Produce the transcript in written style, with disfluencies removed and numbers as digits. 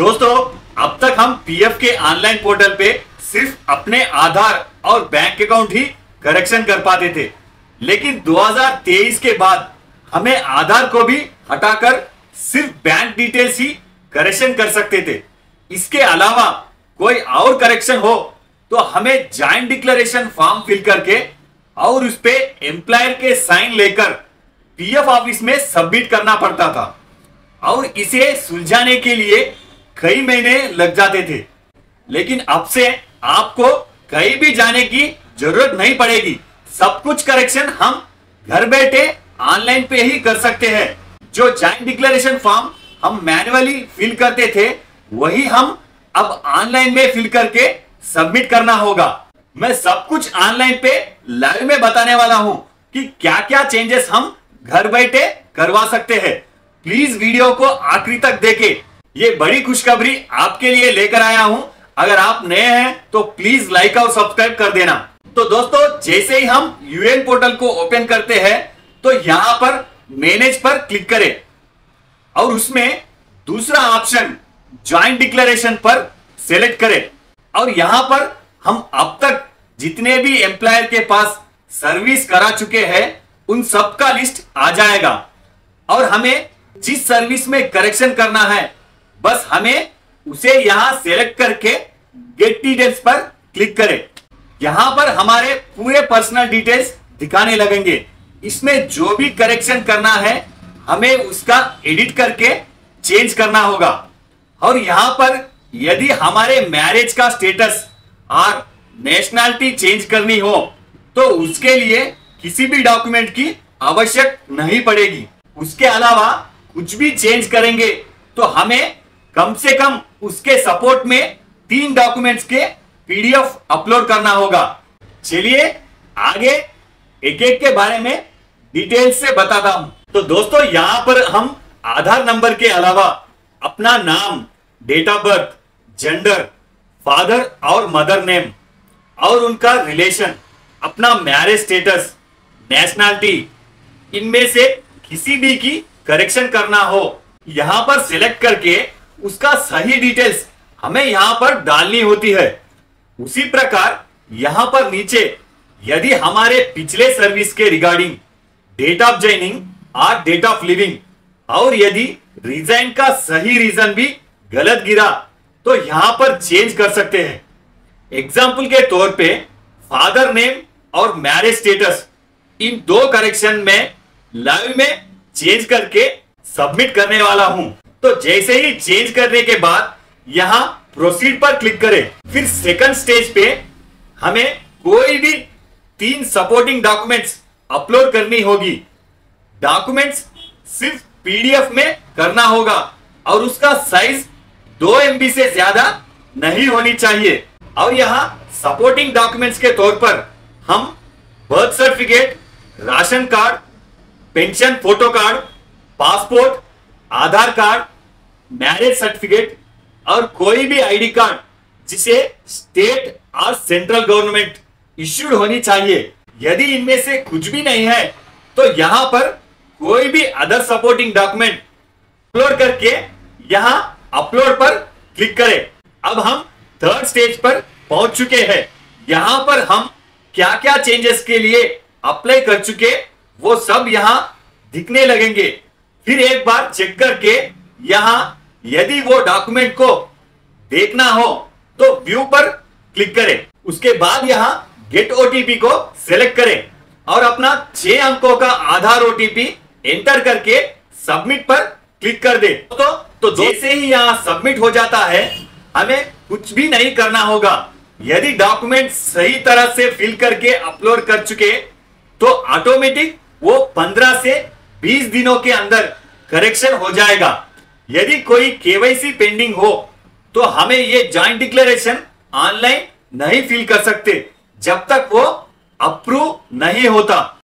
दोस्तों, अब तक हम पीएफ के ऑनलाइन पोर्टल पे सिर्फ अपने आधार और बैंक अकाउंट ही करेक्शन कर पाते थे, लेकिन 2023 के बाद हमें आधार को भी हटाकर सिर्फ बैंक डिटेल्स ही करेक्शन कर सकते थे। इसके अलावा कोई और करेक्शन हो तो हमें जॉइंट डिक्लेरेशन फॉर्म फिल करके और उस पे एम्प्लॉयर के साइन लेकर पीएफ ऑफिस में सबमिट करना पड़ता था और इसे सुलझाने के लिए कई महीने लग जाते थे। लेकिन अब से आपको कहीं भी जाने की जरूरत नहीं पड़ेगी। सब कुछ करेक्शन हम घर बैठे ऑनलाइन पे ही कर सकते हैं। जो जॉइंट डिक्लेरेशन फॉर्म हम मैन्युअली फिल करते थे वही हम अब ऑनलाइन में फिल करके सबमिट करना होगा। मैं सब कुछ ऑनलाइन पे लाइव में बताने वाला हूं कि क्या क्या चेंजेस हम घर बैठे करवा सकते हैं। प्लीज वीडियो को आखिरी तक देखें। ये बड़ी खुशखबरी आपके लिए लेकर आया हूं। अगर आप नए हैं तो प्लीज लाइक और सब्सक्राइब कर देना। तो दोस्तों, जैसे ही हम यूएन पोर्टल को ओपन करते हैं तो यहां पर मैनेज पर क्लिक करें और उसमें दूसरा ऑप्शन जॉइंट डिक्लेरेशन पर सेलेक्ट करें और यहां पर हम अब तक जितने भी एम्प्लॉयर के पास सर्विस करा चुके हैं उन सब का लिस्ट आ जाएगा और हमें जिस सर्विस में करेक्शन करना है बस हमें उसे यहां सेलेक्ट करके गेट डिटेल्स पर क्लिक करें। यहां पर हमारे पूरे पर्सनल डिटेल्स दिखाने लगेंगे। इसमें जो भी करेक्शन करना है हमें उसका एडिट करके चेंज करना होगा और यहां पर यदि हमारे मैरिज का स्टेटस और नेशनैलिटी चेंज करनी हो तो उसके लिए किसी भी डॉक्यूमेंट की आवश्यक नहीं पड़ेगी। उसके अलावा कुछ भी चेंज करेंगे तो हमें कम से कम उसके सपोर्ट में 3 डॉक्यूमेंट्स के पीडीएफ अपलोड करना होगा। चलिए आगे एक एक के बारे में डिटेल से बताता हूं। तो दोस्तों, यहां पर हम आधार नंबर के अलावा अपना नाम, date of birth, gender, father और मदर नेम और उनका रिलेशन, अपना मैरिज स्टेटस, नेशनैलिटी, इनमें से किसी भी की करेक्शन करना हो यहां पर सिलेक्ट करके उसका सही डिटेल्स हमें यहां पर डालनी होती है। उसी प्रकार यहां पर नीचे यदि हमारे पिछले सर्विस के रिगार्डिंग डेट ऑफ ज्वाइनिंग और डेट ऑफ लिविंग और यदि रिजाइन का सही रीजन भी गलत गिरा तो यहां पर चेंज कर सकते हैं। एग्जाम्पल के तौर पे फादर नेम और मैरिज स्टेटस, इन 2 करेक्शन में लाइव में चेंज करके सबमिट करने वाला हूं। तो जैसे ही चेंज करने के बाद यहां प्रोसीड पर क्लिक करें। फिर सेकंड स्टेज पे हमें कोई भी 3 सपोर्टिंग डॉक्यूमेंट्स अपलोड करनी होगी। डॉक्यूमेंट्स सिर्फ पीडीएफ में करना होगा और उसका साइज 2 MB से ज्यादा नहीं होनी चाहिए। और यहां सपोर्टिंग डॉक्यूमेंट्स के तौर पर हम birth certificate, ration card, pension photo card, passport, Aadhaar card, marriage certificate और कोई भी आईडी कार्ड जिसे स्टेट और सेंट्रल गवर्नमेंट इश्यूड होनी चाहिए। यदि इनमें से कुछ भी नहीं है तो यहां पर कोई भी अदर सपोर्टिंग डॉक्यूमेंट अपलोड करके यहां अपलोड पर क्लिक करें। अब हम थर्ड स्टेज पर पहुंच चुके हैं। यहां पर हम क्या क्या चेंजेस के लिए अप्लाई कर चुके वो सब यहां दिखने लगेंगे। फिर एक बार चेक करके यहां यदि वो डॉक्यूमेंट को देखना हो तो व्यू पर क्लिक करें। उसके बाद यहां गेट ओटीपी को सेलेक्ट करें और अपना 6 अंकों का आधार ओटीपी एंटर करके सबमिट पर क्लिक कर दे। तो जैसे ही यहां सबमिट हो जाता है हमें कुछ भी नहीं करना होगा। यदि डॉक्यूमेंट सही तरह से फिल करके अपलोड कर चुके तो ऑटोमेटिक वो 15 से 20 दिनों के अंदर करेक्शन हो जाएगा। यदि कोई केवाईसी पेंडिंग हो तो हमें ये जॉइंट डिक्लेरेशन ऑनलाइन नहीं फिल कर सकते जब तक वो अप्रूव नहीं होता।